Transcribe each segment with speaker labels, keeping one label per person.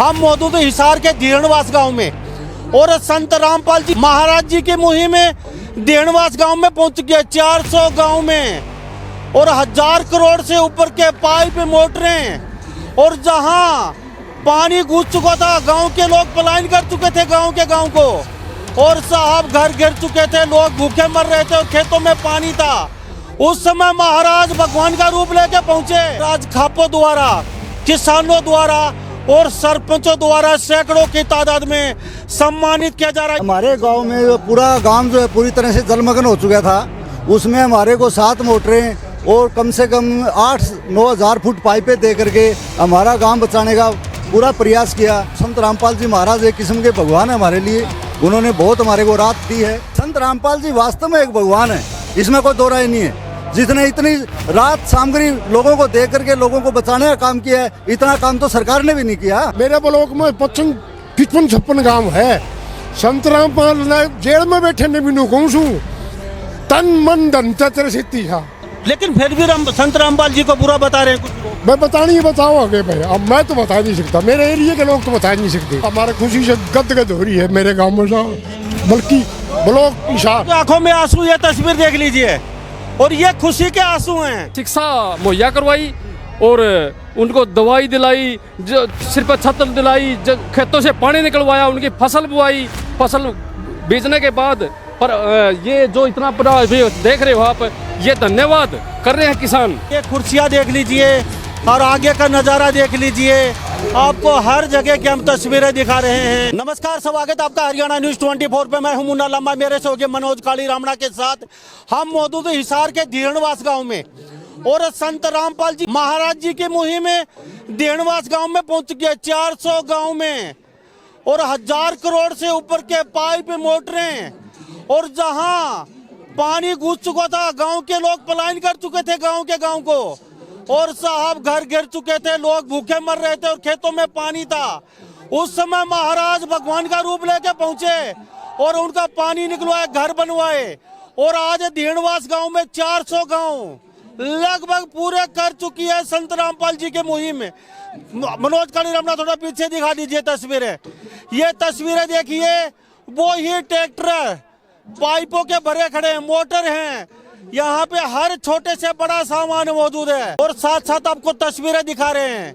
Speaker 1: हम मौजूद हिसार के धीरणवास गांव में और संत रामपाल जी महाराज जी की मुहिम में धीरणवास गांव में पहुंच गए। 400 गांव में और 1000 करोड़ से ऊपर के पाइप मोटरें, और जहां पानी घुस चुका था गांव के लोग पलायन कर चुके थे गांव के गांव को, और साहब घर गिर चुके थे, लोग भूखे मर रहे थे और खेतों में पानी था। उस समय महाराज भगवान का रूप लेके पहुंचे। राज खापों द्वारा, किसानों द्वारा और सरपंचों द्वारा सैकड़ों की तादाद में सम्मानित किया जा रहा है।
Speaker 2: हमारे गांव में जो पूरा गांव जो है पूरी तरह से जलमग्न हो चुका था, उसमें हमारे को 7 मोटरें और कम से कम 8-9 हज़ार फुट पाइपें दे करके हमारा गांव बचाने का पूरा प्रयास किया। संत रामपाल जी महाराज एक किस्म के भगवान है हमारे लिए, उन्होंने बहुत हमारे को राहत दी है। संत रामपाल जी वास्तव में एक भगवान है, इसमें कोई दो राय नहीं है। जितने इतनी राहत सामग्री लोगों को दे करके लोगों को बचाने का काम किया है, इतना काम तो सरकार ने भी नहीं किया।
Speaker 3: मेरे ब्लॉक में 55-56 गांव है। संत रामपाल जेल में बैठे ने भी कहूँ तन मन धन चतुर था,
Speaker 1: लेकिन फिर भी संत रामपाल जी को बुरा बता रहे हैं कुछ लोग।
Speaker 3: मैं बतानी बताओ आगे भाई, अब मैं तो बता नहीं सकता, मेरे एरिया के लोग तो बता नहीं सकते। हमारे खुशी से गदगद हो रही है मेरे गाँव में, बल्कि ब्लॉक इशार
Speaker 1: आंखों में आंसू, ये तस्वीर देख लीजिए, और ये खुशी के आंसू हैं।
Speaker 4: शिक्षा मुहैया करवाई और उनको दवाई दिलाई, जो सिर पर छत्र दिलाई, जो खेतों से पानी निकलवाया, उनकी फसल बुआई, फसल बीजने के बाद पर ये जो इतना बड़ा देख रहे हो आप, ये धन्यवाद कर रहे हैं किसान।
Speaker 1: ये कुर्सियाँ देख लीजिए और आगे का नज़ारा देख लीजिए, आपको हर जगह की हम तस्वीरें दिखा रहे हैं। नमस्कार, स्वागत आपका हरियाणा न्यूज़ 24 पे। मैं हूं मुन्ना लम्बा, मेरे सहयोगी मनोज काली रामणा के साथ हम मौजूद हिसार के धीरणवास गांव में और संत रामपाल जी महाराज जी की मुहिम में धीरणवास गांव में पहुंच गए। 400 गांव में और 1000 करोड़ से ऊपर के पाइप मोटरें, और जहां पानी घुस चुका था गांव के लोग पलायन कर चुके थे गांव के गांव को, और साहब घर गिर चुके थे, लोग भूखे मर रहे थे और खेतों में पानी था। उस समय महाराज भगवान का रूप लेके पहुंचे और उनका पानी निकलवाए, घर बनवाए, और आज धीरणवास गांव में 400 गांव लगभग पूरे कर चुकी है संत रामपाल जी के मुहिम में। मनोज काली रामणा थोड़ा पीछे दिखा दीजिए तस्वीरें। ये तस्वीरें देखिए, वो ही ट्रैक्टर पाइपों के भरे खड़े हैं, मोटर हैं, यहाँ पे हर छोटे से बड़ा सामान मौजूद है। और साथ साथ आपको तस्वीरें दिखा रहे हैं,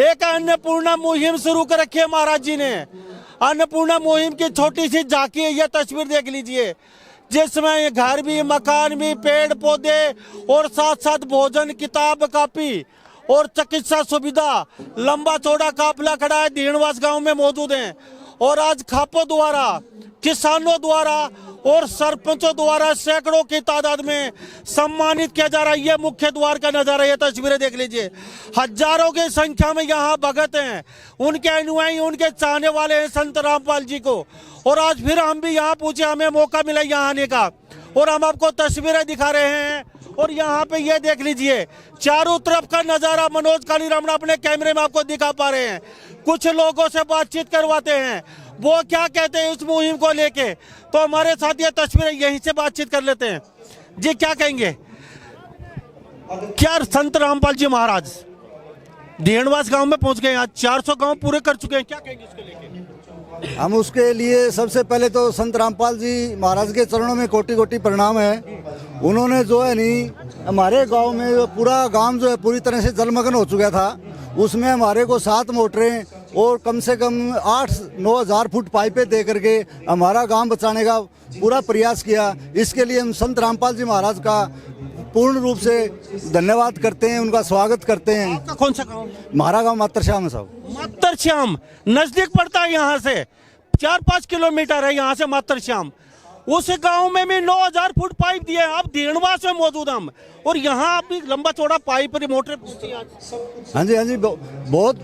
Speaker 1: एक अन्नपूर्णा मुहिम शुरू कर रखी है महाराज जी ने। अन्नपूर्णा मुहिम की छोटी सी झांकी है, ये तस्वीर देख लीजिए, जिसमें घर भी, मकान भी, पेड़ पौधे और साथ साथ भोजन, किताब, कापी और चिकित्सा सुविधा, लंबा चौड़ा काफिला खड़ा है, धीरणवास गांव में मौजूद है। और आज खापों द्वारा, किसानों द्वारा और सरपंचों द्वारा सैकड़ों की तादाद में सम्मानित किया जा रहा है। ये मुख्य द्वार का नजारा, ये तस्वीरें देख लीजिए, हजारों की संख्या में यहाँ भगत हैं, उनके अनुयायी, उनके चाहने वाले हैं संत रामपाल जी को। और आज फिर हम भी यहाँ पूछे, हमें मौका मिला यहाँ आने का, और हम आपको तस्वीरें दिखा रहे हैं। और यहाँ पे ये देख लीजिए, चारों तरफ का नजारा मनोज काली रामणा अपने कैमरे में आपको दिखा पा रहे हैं। कुछ लोगों से बातचीत करवाते हैं, वो क्या कहते हैं इस मुहिम को लेके, तो हमारे साथ ये तस्वीरें यहीं से बातचीत कर लेते हैं। जी क्या कहेंगे, क्या संत रामपाल जी महाराज धीरणवास गांव में पहुंच गए, आज 400 गांव पूरे कर चुके हैं, क्या कहेंगे इसको लेके?
Speaker 2: हम उसके लिए सबसे पहले तो संत रामपाल जी महाराज के चरणों में कोटि कोटि प्रणाम है। उन्होंने जो है नहीं, हमारे गांव में जो पूरा गांव जो है पूरी तरह से जलमग्न हो चुका था, उसमें हमारे को 7 मोटरें और कम से कम 8-9 हज़ार फुट पाइपें दे करके हमारा गांव बचाने का पूरा प्रयास किया। इसके लिए हम संत रामपाल जी महाराज का पूर्ण रूप से धन्यवाद करते हैं, उनका स्वागत करते हैं।
Speaker 1: आपका कौन सा गाँव?
Speaker 2: हमारा गाँव मातरश्याम है साहब।
Speaker 1: मातरश्याम नजदीक पड़ता है, यहाँ से 4-5 किलोमीटर है यहाँ से मातरश्याम। उस गांव में भी 9000 फुट पाइप दिए हैं। अब धीरणवास में मौजूद हम, और यहाँ भी लंबा चौड़ा पाइप मोटर।
Speaker 2: हाँ जी, बहुत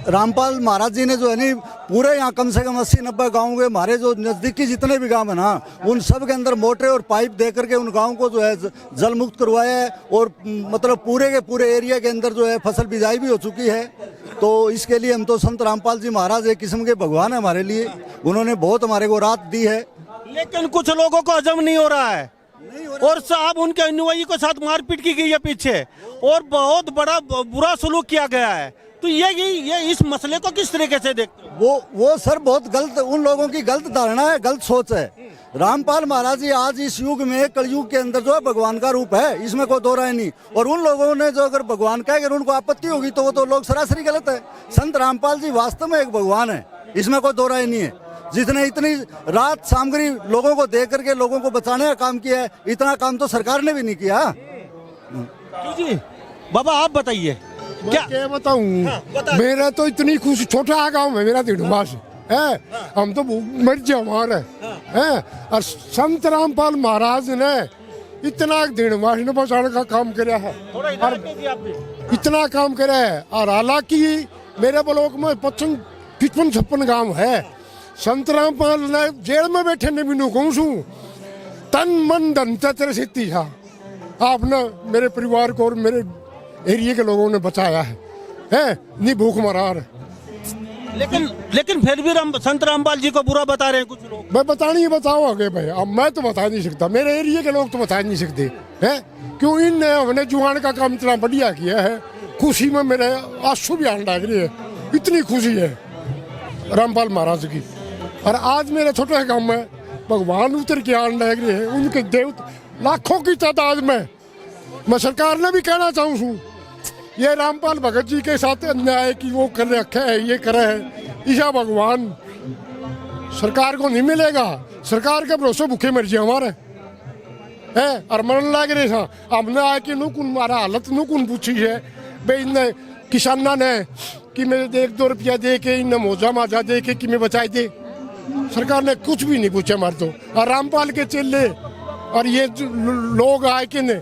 Speaker 2: रामपाल महाराज जी ने जो है नहीं पूरे यहाँ कम से कम 80-90 गाँव के हमारे जो नज़दीकी जितने भी गांव है ना, उन सब के अंदर मोटरें और पाइप दे करके उन गाँव को जो है जल मुक्त करवाया है। और मतलब पूरे के पूरे एरिया के अंदर जो है फसल बिजाई भी हो चुकी है। तो इसके लिए हम तो संत रामपाल जी महाराज एक किस्म के भगवान है हमारे लिए, उन्होंने बहुत हमारे को राहत दी है।
Speaker 1: लेकिन कुछ लोगों को हजम नहीं हो रहा है, और साहब उनके अनुयायी के साथ मारपीट की गई है पीछे, और बहुत बड़ा बुरा सलूक किया गया है। तो ये इस मसले को किस तरीके से देखते हो?
Speaker 2: वो सर बहुत गलत, उन लोगों की गलत धारणा है, गलत सोच है। रामपाल महाराज जी आज इस युग में, कलयुग के अंदर जो है भगवान का रूप है, इसमें कोई दो राय नहीं। और उन लोगों ने जो अगर भगवान का अगर उनको आपत्ति होगी तो वो तो लोग सरासरी गलत है। संत रामपाल जी वास्तव में एक भगवान है, इसमें कोई दो राय नहीं है। जितने इतनी रात सामग्री लोगों को दे करके लोगों को बचाने का काम किया है, इतना काम तो सरकार ने भी नहीं किया।
Speaker 1: जी बाबा आप बताइए
Speaker 3: क्या बताऊं।
Speaker 1: बता।
Speaker 3: मेरा तो इतनी खुशी, छोटा गांव है मेरा दिड़वास है, हम तो मर्ज हमारे हैं। और संत रामपाल महाराज ने इतना दिड़वास ने बचाने का काम किया है, और इतना काम किया है। और हालांकि मेरे ब्लॉक में 55-56 गांव है। संत रामपाल ने जेल में बैठे ने भी कहूँ छू, तन मन धन तेरे सिद्धि था। आपने मेरे परिवार को और मेरे एरिया के लोगों ने बचाया है, नहीं भूख मरा रहे।
Speaker 1: लेकिन फिर भी संत रामपाल जी को बुरा बता रहे हैं कुछ लोग।
Speaker 3: मैं बतानी बताओ आगे भाई, अब मैं तो बता नहीं सकता, मेरे एरिया के लोग तो बता नहीं सकते हैं। क्यों इनने हमने जुआन का काम इतना बढ़िया किया है, खुशी में मेरे आंसू भी आने लग रही है, इतनी खुशी है रामपाल महाराज की। और आज मेरे छोटे गांव में भगवान उतर के आने लग रहे हैं, उनके देवता लाखों की तादाद में। मैं सरकार ने भी कहना चाहूँ, ये रामपाल भगत जी के साथ अन्याय की वो कर रखे है, ये करे है, ईशा भगवान सरकार को नहीं मिलेगा। सरकार के भरोसे भूखे मर जाए हमारे है। और मरण लग रहे था, हमने आके नुकुन मारा हालत नुकुन पूछी है भाई, इन किसाना ने कि मैं 1-2 रुपया दे के, इन मोजा माजा दे के कि मैं बचाए दे। सरकार ने कुछ भी नहीं पूछा हमारे तो। और रामपाल के चेले और ये लोग आए कि ने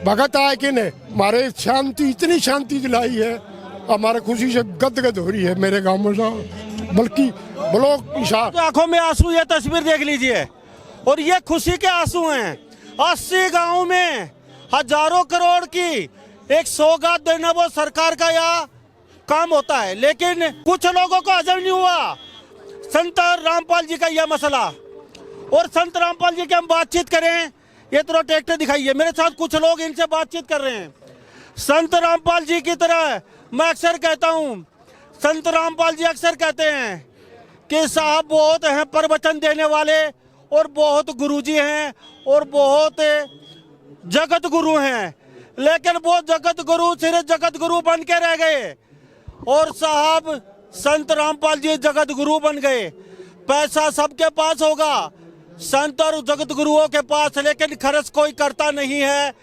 Speaker 3: भगत आए कि ने हमारे शांति, इतनी शांति दिलाई है, हमारे खुशी से गदगद हो रही है मेरे गांव में साहब। बल्कि ब्लॉक
Speaker 1: तो आंखों में आंसू, ये तस्वीर देख लीजिए, और ये खुशी के आंसू हैं। 80 गांव में हजारों करोड़ की एक सौगात देना वो सरकार का यह काम होता है। लेकिन कुछ लोगों को हजम नहीं हुआ संत रामपाल जी का यह मसला। और संत रामपाल जी की हम बातचीत करें, ये थोड़ा ट्रैक्टर दिखाइए, मेरे साथ कुछ लोग इनसे बातचीत कर रहे हैं। संत रामपाल जी की तरह मैं अक्सर कहता हूँ, संत रामपाल जी अक्सर कहते हैं कि साहब बहुत हैं प्रवचन देने वाले, और बहुत गुरुजी हैं, और बहुत जगत गुरु हैं। लेकिन वो जगत गुरु सिर्फ जगत गुरु बन के रह गए, और साहब संत रामपाल जी जगत गुरु बन गए। पैसा सबके पास होगा, संत और जगत गुरुओं के पास, लेकिन खर्च कोई करता नहीं है।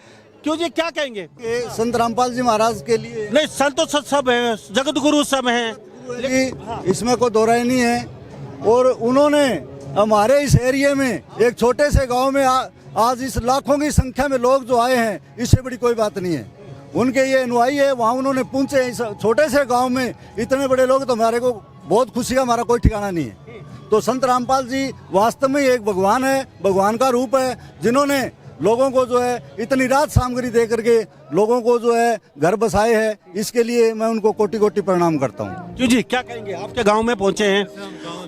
Speaker 1: क्यों जी, क्या कहेंगे?
Speaker 2: संत रामपाल जी महाराज के लिए
Speaker 1: नहीं, संत तो सब हैं, जगत गुरु सब हैं,
Speaker 2: इसमें कोई दो राय नहीं है। और उन्होंने हमारे इस एरिया में एक छोटे से गांव में आज इस लाखों की संख्या में लोग जो आए हैं, इससे बड़ी कोई बात नहीं है। उनके ये अनुयायी है, वहाँ उन्होंने पहुंचे इस छोटे से गांव में इतने बड़े लोग, तो हमारे को बहुत खुशी का हमारा कोई ठिकाना नहीं है। तो संत रामपाल जी वास्तव में एक भगवान है, भगवान का रूप है, जिन्होंने लोगों को जो है इतनी रात सामग्री दे करके लोगों को जो है घर बसाए है। इसके लिए मैं उनको कोटि कोटि प्रणाम करता हूँ।
Speaker 1: क्यों जी, क्या कहेंगे? आपके गांव में पहुंचे हैं,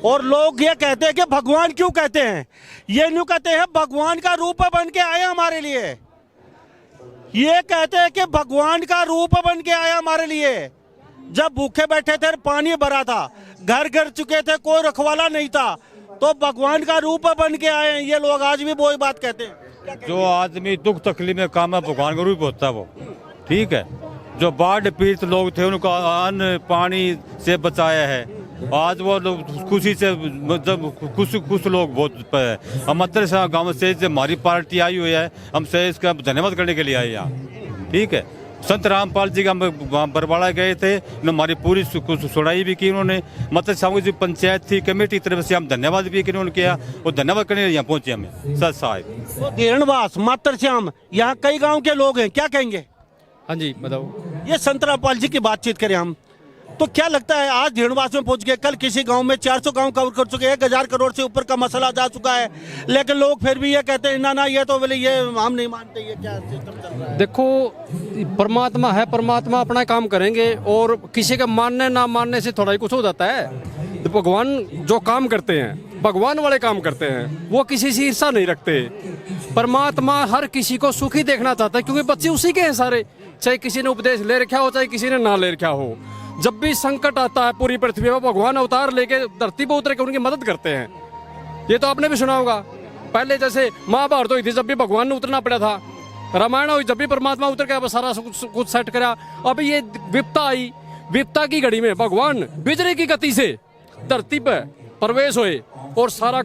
Speaker 1: और लोग ये कहते हैं कि भगवान क्यों कहते हैं, ये न्यू कहते हैं भगवान का रूप बन के आए हमारे लिए। ये कहते हैं कि भगवान का रूप बन के आया हमारे लिए। जब भूखे बैठे थे, पानी भरा था, घर गिर चुके थे, कोई रखवाला नहीं था, तो भगवान का रूप बन के आए हैं। ये लोग आज भी वही बात कहते हैं।
Speaker 5: जो आदमी दुख तकलीफ में काम है, भगवान का रूप होता है वो, ठीक है। जो बाढ़ पीड़ित लोग थे, उनको अन्न पानी से बचाया है। आज वो लोग खुशी से, मतलब कुछ लोग बहुत मतर से गाँव से हमारी पार्टी आई हुई है, हम से इसका धन्यवाद करने के लिए आए यहाँ, ठीक है। संत रामपाल जी का हम बरवाड़ा गए थे, हमारी पूरी सुनाई भी की उन्होंने। मतलब सामू जो पंचायत थी, कमेटी की तरफ से हम धन्यवाद भी उन्होंने किया, और धन्यवाद करने यहाँ पहुंचे हमें सर साहब।
Speaker 1: तो धेरणवास मातर श्याम यहाँ कई गांव के लोग हैं, क्या कहेंगे?
Speaker 4: हाँ जी बताओ।
Speaker 1: ये संत रामपाल जी की बातचीत करें हम, तो क्या लगता है आज धेरणवास में पहुंच गए, कल किसी गांव में 400 गांव कवर कर चुके हैं, 1000 करोड़ से ऊपर का मसला जा चुका है, लेकिन लोग फिर भी ये कहते हैं ना ये तो बोले ये हम नहीं मानते, ये क्या सिस्टम चल रहा है?
Speaker 4: देखो, परमात्मा है, परमात्मा अपना काम करेंगे, और किसी के मानने ना मानने से थोड़ा ही कुछ हो जाता है। तो भगवान जो काम करते हैं, भगवान वाले काम करते हैं, वो किसी से ईर्षा नहीं रखते। परमात्मा हर किसी को सुखी देखना चाहता है, क्योंकि बच्चे उसी के हैं सारे, चाहे किसी ने उपदेश ले रखा हो, चाहे किसी ने ना ले रखा हो। जब भी संकट आता है पूरी पृथ्वी पर भगवान अवतार लेके धरती पर उतर के उनकी मदद करते हैं। ये तो आपने भी सुना होगा। पहले जैसे महाभारत हुई थी जब भी भगवान ने उतरना पड़ा था, रामायण हुई जब भी परमात्मा उतर के अब सारा कुछ सेट करा। अब ये विपता आई, विपता की घड़ी में भगवान बिजली की गति से धरती पर प्रवेश हुए और सारा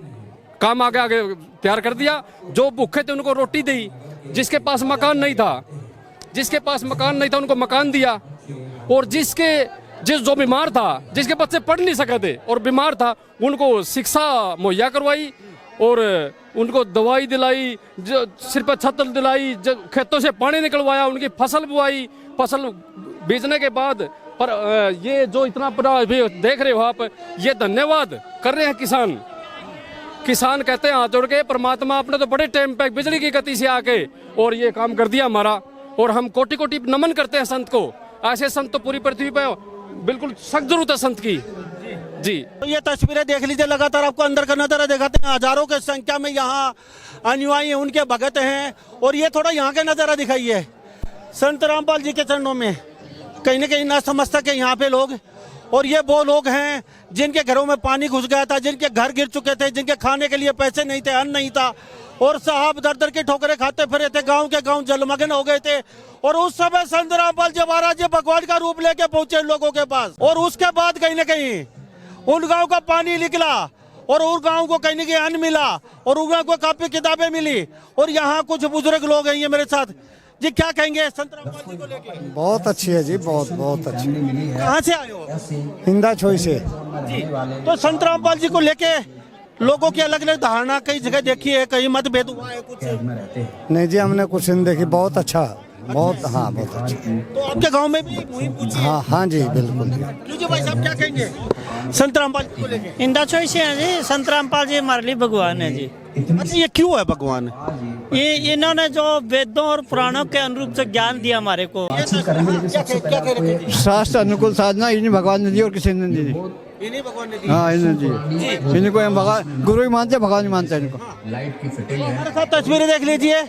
Speaker 4: काम आगे आगे तैयार कर दिया। जो भूखे थे उनको रोटी दी, जिसके पास मकान नहीं था उनको मकान दिया, और जो बीमार था, जिसके बच्चे पढ़ नहीं सके थे और बीमार था, उनको शिक्षा मुहैया करवाई और उनको दवाई दिलाई, जो सिर पर छत दिलाई, जो खेतों से पानी निकलवाया, उनकी फसल बुआई, फसल बीजने के बाद। पर ये जो इतना बड़ा देख रहे हो आप, ये धन्यवाद कर रहे हैं किसान कहते हैं हाथ जोड़ के, परमात्मा आपने तो बड़े टाइम पे बिजली की गति से आके और ये काम कर दिया हमारा, और हम कोटि कोटि नमन करते हैं संत को। ऐसे संत तो पूरी पृथ्वी पे बिल्कुल सख्त जरूरत है संत की जी।
Speaker 1: तो ये तस्वीरें देख लीजिए, लगातार आपको अंदर का नजारा दिखाते हैं। हजारों की संख्या में यहाँ अनुयायी उनके भगत हैं, और ये थोड़ा यहाँ का नजारा दिखाइए। संत रामपाल जी के चरणों में कहीं ना कहीं नतमस्तक है यहाँ पे लोग, और ये वो लोग हैं जिनके घरों में पानी घुस गया था, जिनके घर गिर चुके थे, जिनके खाने के लिए पैसे नहीं थे, अन्न नहीं था, और साहब दर दर की ठोकरें खाते फिरे थे, गांव के गांव जलमग्न हो गए थे। और उस समय संत रामपाल जी महाराज जी भगवान का रूप लेके पहुंचे लोगों के पास, और उसके बाद कहीं ना कहीं उन गांव का पानी निकला, और उन गांव को कहीं ना कहीं अन्न मिला, और उन गांव को काफी किताबें मिली। और यहाँ कुछ बुजुर्ग लोग हैं ये मेरे साथ जी, क्या कहेंगे संत रामपाल जी को लेके?
Speaker 2: बहुत अच्छी है जी, बहुत अच्छी।
Speaker 1: कहाँ से आए हो?
Speaker 2: हिंदा छोई से
Speaker 1: जी। तो संत रामपाल जी को लेके लोगों की अलग अलग धारणा कई जगह देखी है, कहीं मतभेद हुआ है कुछ?
Speaker 2: नहीं जी, हमने कुछ नहीं देखी। बहुत अच्छा, बहुत अच्छा।
Speaker 1: तो आपके गांव में भी मुहिम पूछी है?
Speaker 2: हाँ जी, बिल्कुल।
Speaker 1: जी भाई साहब क्या कहेंगे संत रामपाल जी को लेके?
Speaker 6: इंदा छोई से है जी। संत रामपाल जी हमारे लिए भगवान है जी।
Speaker 1: अच्छा, ये क्यों है भगवान?
Speaker 6: ये इन्होंने जो वेदों और पुराणों के अनुरूप से ज्ञान दिया हमारे को।
Speaker 1: क्या कह रहे थे?
Speaker 2: शास्त्र अनुकूल साधना इन्हीं भगवान ने दी और किसी ने नहीं दी।
Speaker 1: इन्हीं भगवान ने दी।
Speaker 2: हाँ, इन्हें दी। इनको हम भगवान गुरु ही मानते, भगवान ही मानते हैं इनको।
Speaker 1: हमारे साथ तस्वीरें देख लीजिए,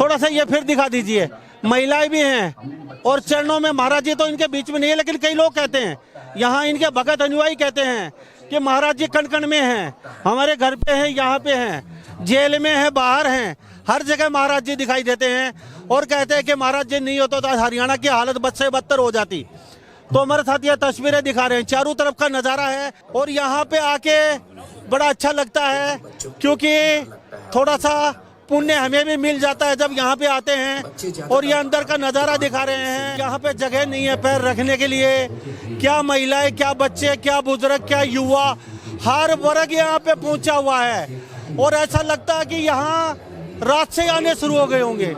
Speaker 1: थोड़ा सा ये फिर दिखा दीजिए। महिलाएं भी हैं, और चरणों में महाराज जी तो इनके बीच में नहीं है, लेकिन कई लोग कहते हैं, यहाँ इनके भगत अनुयायी कहते हैं कि महाराज जी कण कण में हैं, हमारे घर पे हैं, यहाँ पे हैं, जेल में हैं, बाहर हैं, हर जगह महाराज जी दिखाई देते हैं। और कहते हैं कि महाराज जी नहीं होता तो हरियाणा की हालत बद से बदतर हो जाती। तो हमारे साथ ये तस्वीरें दिखा रहे हैं, चारों तरफ का नज़ारा है, और यहाँ पे आके बड़ा अच्छा लगता है, क्योंकि थोड़ा सा पुण्य हमें भी मिल जाता है जब यहाँ पे आते हैं। और ये अंदर का नज़ारा दिखा रहे हैं, यहाँ पे जगह नहीं है पैर रखने के लिए। क्या महिलाएं, क्या बच्चे, क्या बुजुर्ग, क्या युवा, हर वर्ग यहाँ पे पहुंचा हुआ है, और ऐसा लगता है कि यहाँ रात से आने शुरू हो गए होंगे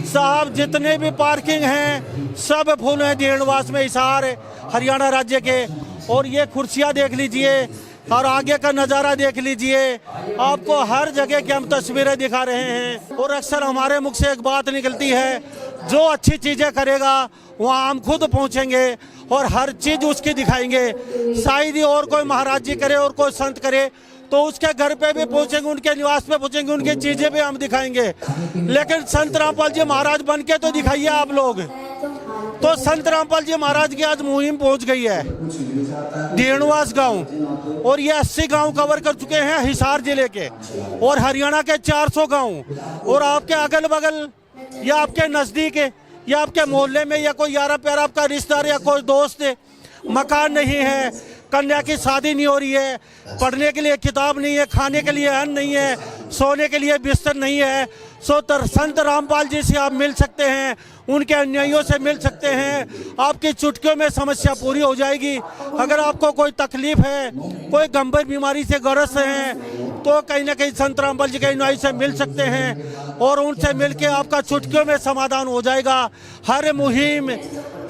Speaker 1: साहब। जितने भी पार्किंग हैं सब फुल हैं देणवास में, हिसार हरियाणा राज्य के। और ये कुर्सियाँ देख लीजिए, और आगे का नज़ारा देख लीजिए। आपको हर जगह की हम तस्वीरें दिखा रहे हैं, और अक्सर हमारे मुख से एक बात निकलती है, जो अच्छी चीज़ें करेगा वहाँ हम खुद पहुँचेंगे और हर चीज़ उसकी दिखाएंगे। शायद ही और कोई महाराज जी करे और कोई संत करे तो उसके घर पे भी पहुँचेंगे, उनके निवास पे पहुँचेंगे, उनकी चीज़ें भी हम दिखाएंगे। लेकिन संत रामपाल जी महाराज बन के तो दिखाइए आप लोग। तो संत रामपाल जी महाराज की आज मुहिम पहुंच गई है देणवास गांव, और ये 80 गांव कवर कर चुके हैं हिसार जिले के, और हरियाणा के 400 गांव। और आपके अगल बगल या आपके नज़दीक या आपके मोहल्ले में या कोई यारा प्यारा आपका रिश्तेदार या कोई दोस्त है, मकान नहीं है, कन्या की शादी नहीं हो रही है, पढ़ने के लिए किताब नहीं है, खाने के लिए अन्न नहीं है, सोने के लिए बिस्तर नहीं है, सो संत रामपाल जी से आप मिल सकते हैं, उनके अन्यायियों से मिल सकते हैं। आपकी चुटकियों में समस्या पूरी हो जाएगी। अगर आपको कोई तकलीफ है, कोई गंभीर बीमारी से ग्रस्त हैं, तो कहीं ना कहीं संत रामपाल जी के अनुयायी से मिल सकते हैं, और उनसे मिलके आपका चुटकियों में समाधान हो जाएगा। हर मुहिम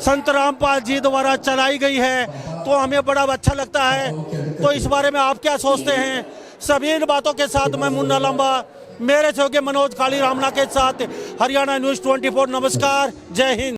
Speaker 1: संत रामपाल जी द्वारा चलाई गई है, तो हमें बड़ा अच्छा लगता है। तो इस बारे में आप क्या सोचते हैं? सभी इन बातों के साथ मैं मुन्ना लंबा, मेरे सहयोगी मनोज काली रामना के साथ हरियाणा न्यूज़ 24। नमस्कार, जय हिंद।